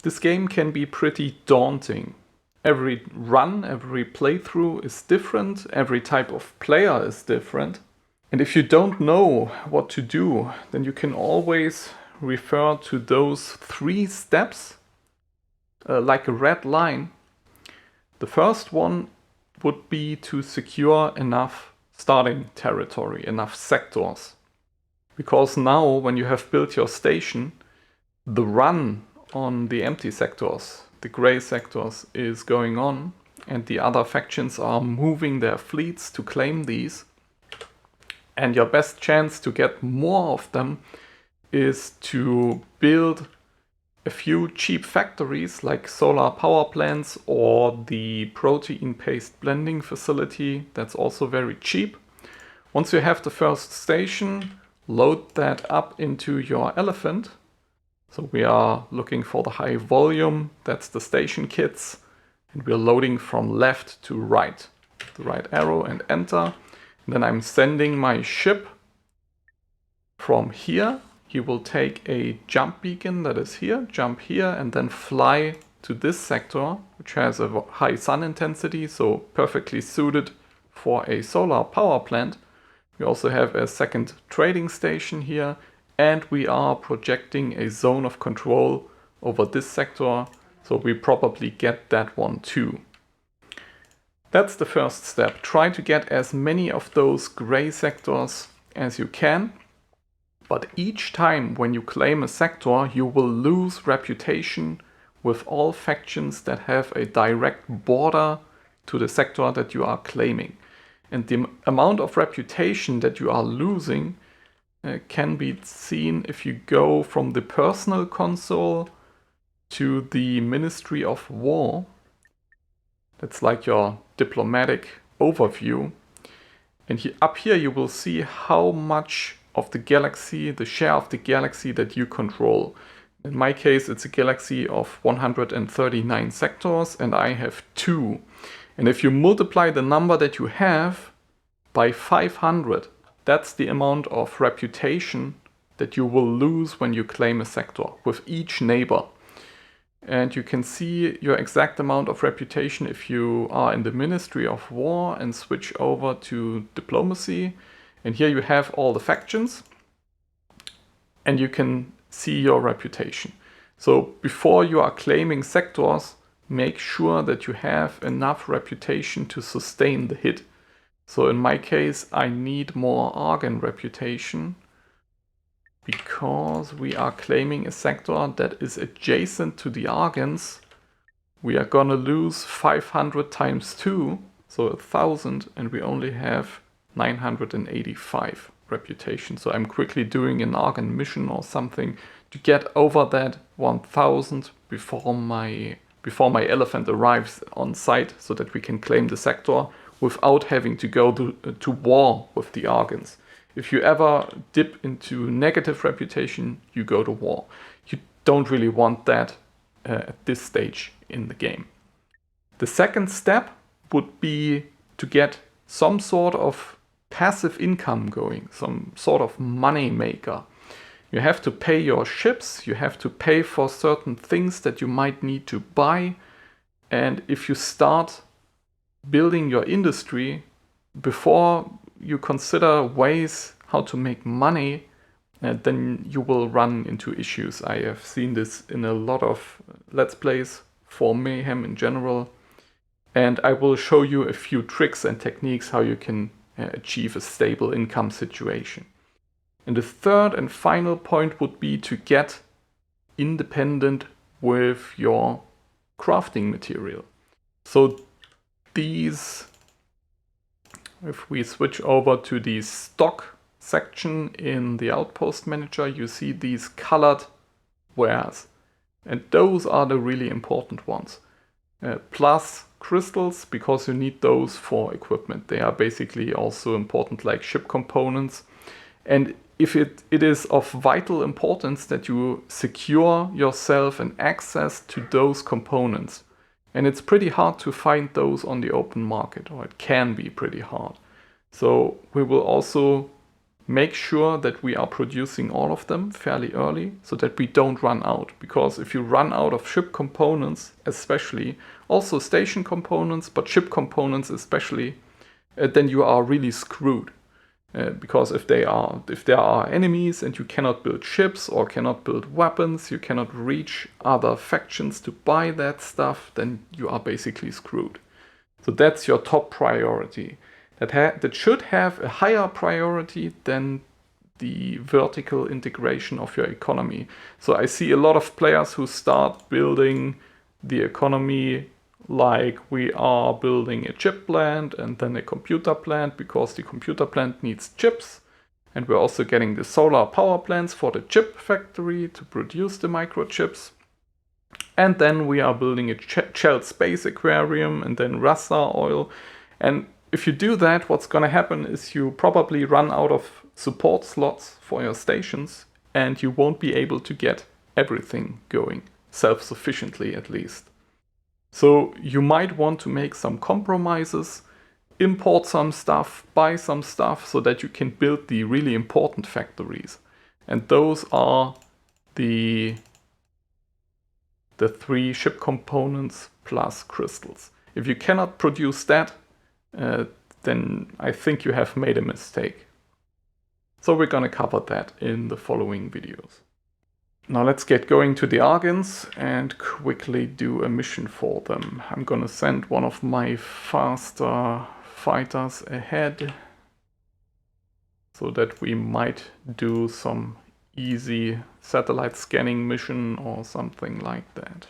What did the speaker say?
This game can be pretty daunting. Every run, every playthrough is different, every type of player is different. And if you don't know what to do, then you can always refer to those 3 steps like a red line. The first one would be to secure enough starting territory, enough sectors. Because now, when you have built your station, the run on the empty sectors, the gray sectors, is going on, and the other factions are moving their fleets to claim these. And your best chance to get more of them is to build a few cheap factories like solar power plants or the protein paste blending facility. That's also very cheap. Once you have the first station, load that up into your elephant. So we are looking for the high volume, that's the station kits, and we're loading from left to right. The right arrow and enter. And then I'm sending my ship from here. He will take a jump beacon that is here, jump here, and then fly to this sector, which has a high sun intensity, so perfectly suited for a solar power plant. We also have a second trading station here, and we are projecting a zone of control over this sector, so we probably get that one too. That's the first step. Try to get as many of those gray sectors as you can. But each time when you claim a sector, you will lose reputation with all factions that have a direct border to the sector that you are claiming. And the amount of reputation that you are losing can be seen if you go from the personal console to the Ministry of War. That's like your diplomatic overview. And up here you will see how much of the galaxy, the share of the galaxy that you control. In my case, it's a galaxy of 139 sectors, and I have 2. And if you multiply the number that you have by 500, that's the amount of reputation that you will lose when you claim a sector with each neighbor. And you can see your exact amount of reputation if you are in the Ministry of War and switch over to diplomacy. And here you have all the factions, and you can see your reputation. So before you are claiming sectors, make sure that you have enough reputation to sustain the hit. So in my case, I need more Argon reputation because we are claiming a sector that is adjacent to the Argons. We are gonna lose 500 times 2, so 1000, and we only have 985 reputation. So I'm quickly doing an Argon mission or something to get over that 1000 before my elephant arrives on site, so that we can claim the sector without having to go to war with the Argons. If you ever dip into negative reputation, you go to war. You don't really want that at this stage in the game. The second step would be to get some sort of passive income going, some sort of money maker. You have to pay your ships, you have to pay for certain things that you might need to buy, and if you start building your industry before you consider ways how to make money, then you will run into issues. I have seen this in a lot of Let's Plays for Mayhem in general, and I will show you a few tricks and techniques how you can achieve a stable income situation. And the third and final point would be to get independent with your crafting material. So these, if we switch over to the stock section in the Outpost Manager, you see these colored wares. And those are the really important ones. Plus crystals, because you need those for equipment. They are basically also important like ship components. And if it is of vital importance that you secure yourself an access to those components. And it's pretty hard to find those on the open market, or it can be pretty hard. So we will also make sure that we are producing all of them fairly early so that we don't run out. Because if you run out of ship components, especially, also station components, but ship components especially, then you are really screwed. Because if there are enemies and you cannot build ships or cannot build weapons, you cannot reach other factions to buy that stuff, then you are basically screwed. So that's your top priority. That should have a higher priority than the vertical integration of your economy. So I see a lot of players who start building the economy like we are building a chip plant and then a computer plant, because the computer plant needs chips. And we're also getting the solar power plants for the chip factory to produce the microchips. And then we are building a shelled space aquarium and then rasa oil. And if you do that, what's going to happen is you probably run out of support slots for your stations and you won't be able to get everything going, self-sufficiently at least. So you might want to make some compromises, import some stuff, buy some stuff so that you can build the really important factories. And those are the 3 ship components plus crystals. If you cannot produce that, then I think you have made a mistake. So we're gonna cover that in the following videos. Now let's get going to the Argons and quickly do a mission for them. I'm gonna send one of my faster fighters ahead so that we might do some easy satellite scanning mission or something like that.